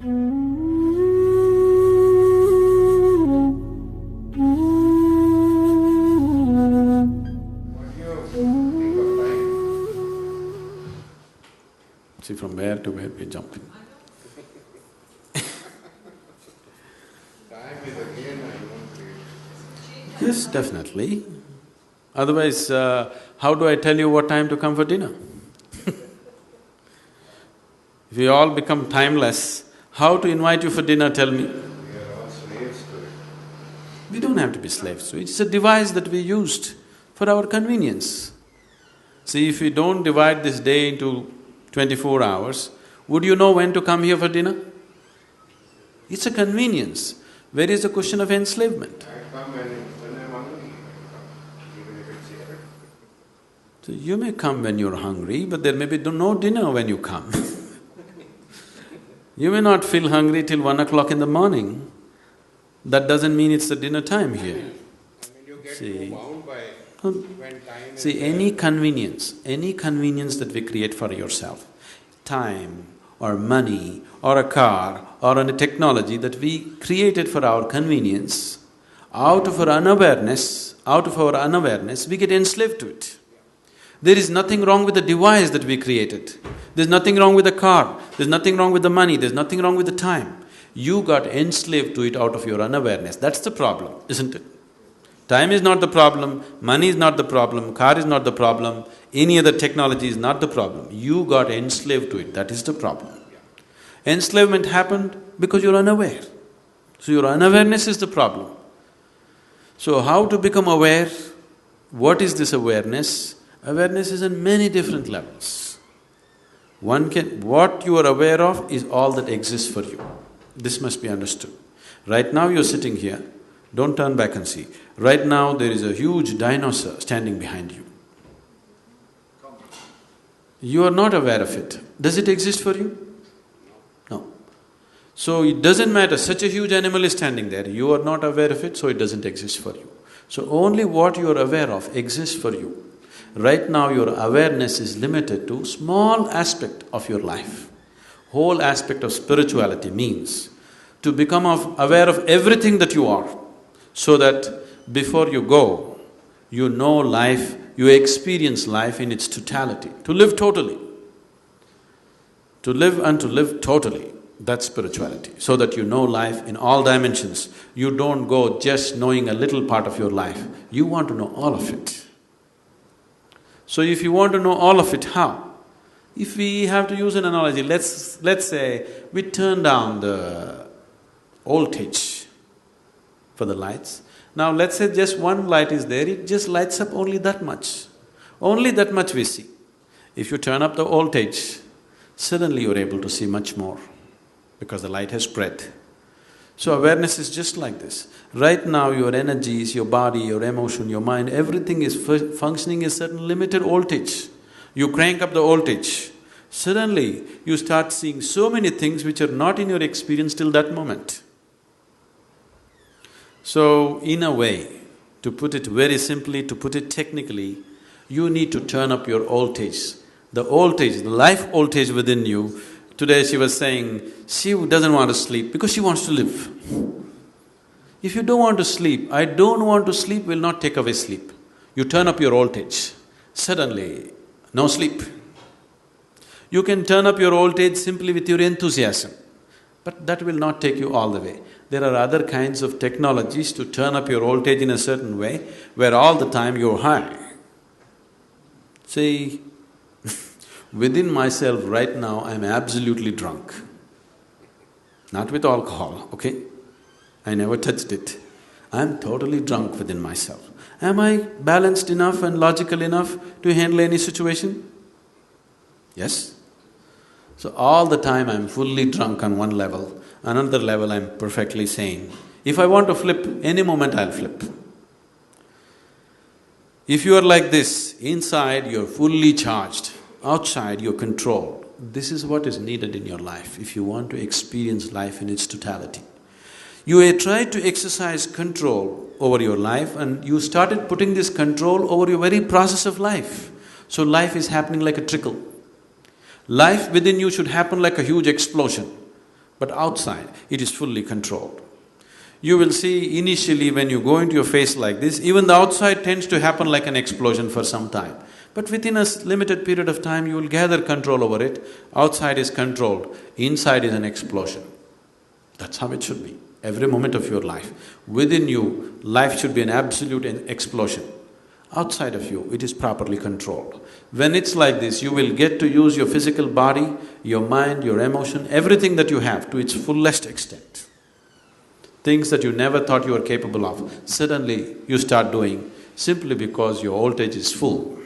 See, from where to where we're jumping. Yes, definitely. Otherwise, how do I tell you what time to come for dinner? If we all become timeless, how to invite you for dinner, tell me? We are all slaves to it. We don't have to be slaves to it. It's a device that we used for our convenience. See, if we don't divide this day into 24 hours, would you know when to come here for dinner? It's a convenience. Where is the question of enslavement? I come when I'm hungry, even if it's here. So you may come when you're hungry, but there may be no dinner when you come. You may not feel hungry till 1 o'clock in the morning. That doesn't mean it's the dinner time here. I mean, you get See, bound by when time is… see, any convenience that we create for yourself, time or money or a car or a technology that we created for our convenience, out of our unawareness, we get enslaved to it. There is nothing wrong with the device that we created. There's nothing wrong with the car, there's nothing wrong with the money, there's nothing wrong with the time. You got enslaved to it out of your unawareness. That's the problem, isn't it? Time is not the problem, money is not the problem, car is not the problem, any other technology is not the problem. You got enslaved to it, that is the problem. Enslavement happened because you're unaware. So your unawareness is the problem. So how to become aware? What is this awareness? Awareness is on many different levels. What you are aware of is all that exists for you. This must be understood. Right now you're sitting here, don't turn back and see. Right now there is a huge dinosaur standing behind you. You are not aware of it. Does it exist for you? No. So it doesn't matter, such a huge animal is standing there, you are not aware of it, so it doesn't exist for you. So only what you are aware of exists for you. Right now your awareness is limited to small aspect of your life. Whole aspect of spirituality means to become aware of everything that you are, so that before you go, you know life, you experience life in its totality, to live totally. To live and to live totally, that's spirituality, so that you know life in all dimensions. You don't go just knowing a little part of your life, you want to know all of it. So if you want to know all of it, how? If we have to use an analogy, let's say we turn down the voltage for the lights. Now let's say just one light is there, it just lights up only that much. Only that much we see. If you turn up the voltage, suddenly you're able to see much more because the light has spread. So awareness is just like this. Right now your energies, your body, your emotion, your mind, everything is functioning at a certain limited voltage. You crank up the voltage, suddenly you start seeing so many things which are not in your experience till that moment. So in a way, to put it very simply, to put it technically, you need to turn up your voltage. The voltage, the life voltage within you. Today she was saying, she doesn't want to sleep because she wants to live. If you don't want to sleep, I don't want to sleep will not take away sleep. You turn up your voltage, suddenly, no sleep. You can turn up your voltage simply with your enthusiasm, but that will not take you all the way. There are other kinds of technologies to turn up your voltage in a certain way, where all the time you're high. See, within myself right now, I'm absolutely drunk. Not with alcohol, okay? I never touched it. I'm totally drunk within myself. Am I balanced enough and logical enough to handle any situation? Yes? So all the time I'm fully drunk on one level, another level I'm perfectly sane. If I want to flip, any moment I'll flip. If you are like this, inside you're fully charged, outside you're controlled. This is what is needed in your life if you want to experience life in its totality. You tried to exercise control over your life and you started putting this control over your very process of life. So life is happening like a trickle. Life within you should happen like a huge explosion. But outside, it is fully controlled. You will see initially when you go into your face like this, even the outside tends to happen like an explosion for some time. But within a limited period of time, you will gather control over it. Outside is controlled, inside is an explosion. That's how it should be, every moment of your life. Within you, life should be an absolute explosion. Outside of you, it is properly controlled. When it's like this, you will get to use your physical body, your mind, your emotion, everything that you have to its fullest extent. Things that you never thought you were capable of, suddenly you start doing simply because your voltage is full.